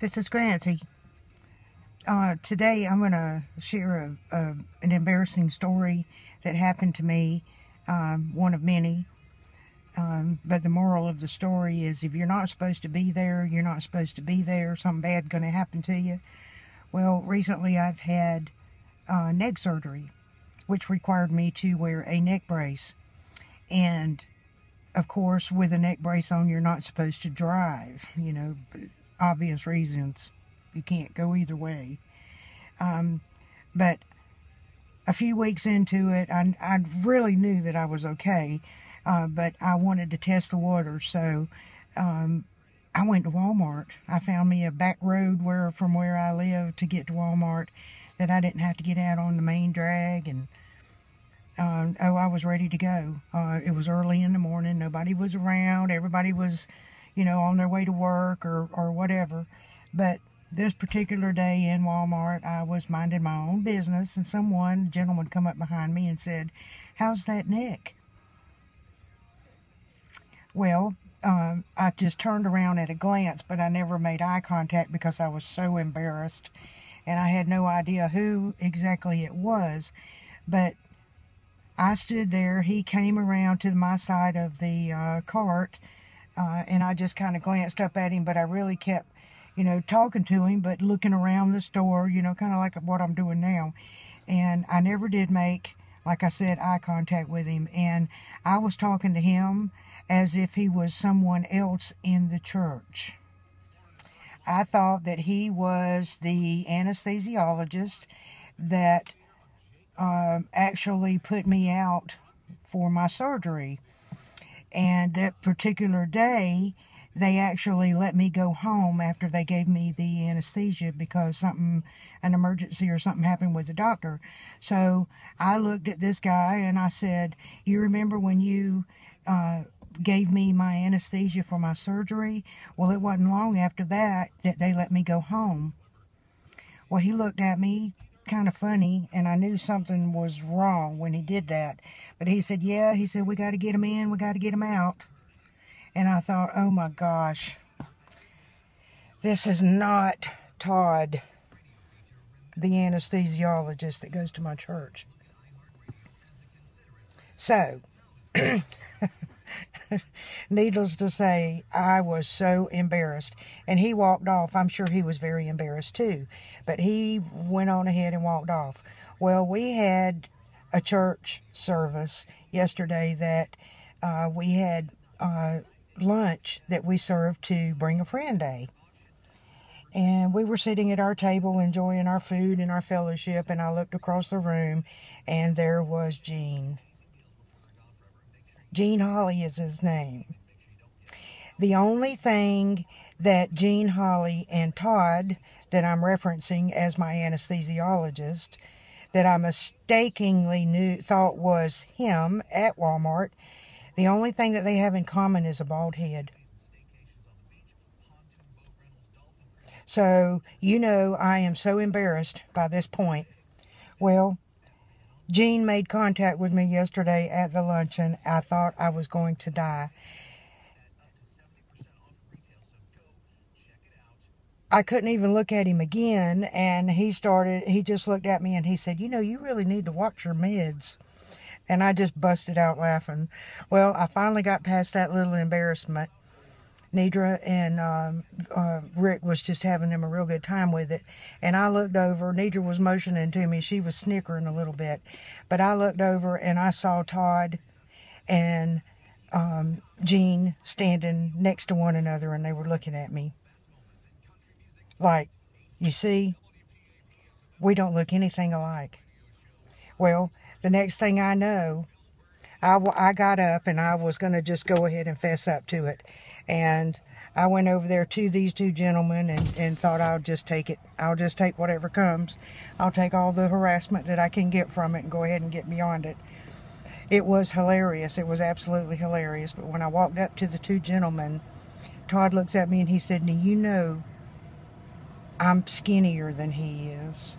This is Grancy. Today I'm going to share an embarrassing story that happened to me, one of many. But the moral of the story is if you're not supposed to be there, you're not supposed to be there. Something bad going to happen to you. Well, recently I've had neck surgery, which required me to wear a neck brace. And of course, with a neck brace on, you're not supposed to drive, obvious reasons. You can't go either way. But a few weeks into it, I really knew that I was okay, but I wanted to test the water, so I went to Walmart. I found me a back road from where I live to get to Walmart that I didn't have to get out on the main drag, and I was ready to go. It was early in the morning. Nobody was around. Everybody was, on their way to work or whatever. But this particular day in Walmart, I was minding my own business, and a gentleman come up behind me and said, "How's that neck?" Well, I just turned around at a glance, but I never made eye contact because I was so embarrassed, and I had no idea who exactly it was. But I stood there. He came around to my side of the cart, and I just kind of glanced up at him, but I really kept, talking to him, but looking around the store, kind of like what I'm doing now. And I never did make, like I said, eye contact with him. And I was talking to him as if he was someone else in the church. I thought that he was the anesthesiologist that actually put me out for my surgery. And that particular day, they actually let me go home after they gave me the anesthesia because an emergency or something happened with the doctor. So I looked at this guy and I said, "You remember when you gave me my anesthesia for my surgery? Well, it wasn't long after that they let me go home." Well, he looked at me kind of funny, and I knew something was wrong when he did that. But he said, "Yeah," he said, "we got to get him in, we got to get him out." And I thought, oh my gosh, this is not Todd, the anesthesiologist that goes to my church. So, needless to say, I was so embarrassed. And he walked off. I'm sure he was very embarrassed too. But he went on ahead and walked off. Well, we had a church service yesterday that we had lunch that we served to Bring a Friend Day. And we were sitting at our table enjoying our food and our fellowship, and I looked across the room and there was Gene. Gene Holly is his name. The only thing that Gene Holly and Todd, that I'm referencing as my anesthesiologist, that I mistakenly thought was him at Walmart, the only thing that they have in common is a bald head. So, I am so embarrassed by this point. Well, Gene made contact with me yesterday at the luncheon. I thought I was going to die. I couldn't even look at him again, and he just looked at me and he said, "You really need to watch your meds." And I just busted out laughing. Well, I finally got past that little embarrassment. Nidra and Rick was just having them a real good time with it. And I looked over. Nidra was motioning to me. She was snickering a little bit. But I looked over and I saw Todd and Gene standing next to one another, and they were looking at me. Like, you see, we don't look anything alike. Well, the next thing I know, I got up and I was going to just go ahead and fess up to it. And I went over there to these two gentlemen and thought I'll just take it. I'll just take whatever comes. I'll take all the harassment that I can get from it and go ahead and get beyond it. It was hilarious. It was absolutely hilarious. But when I walked up to the two gentlemen, Todd looks at me and he said, "Now, I'm skinnier than he is."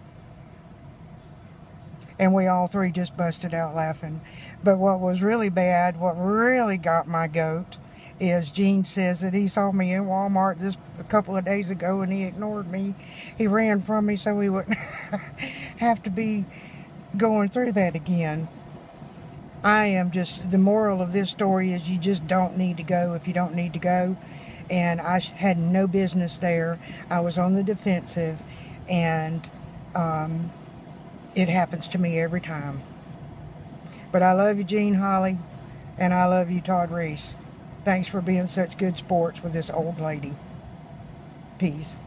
And we all three just busted out laughing. But what was really bad, what really got my goat, is Gene says that he saw me in Walmart just a couple of days ago and he ignored me. He ran from me so he wouldn't have to be going through that again. The moral of this story is you just don't need to go if you don't need to go. And I had no business there. I was on the defensive, and it happens to me every time. But I love you, Gene Holly, and I love you, Todd Reese. Thanks for being such good sports with this old lady. Peace.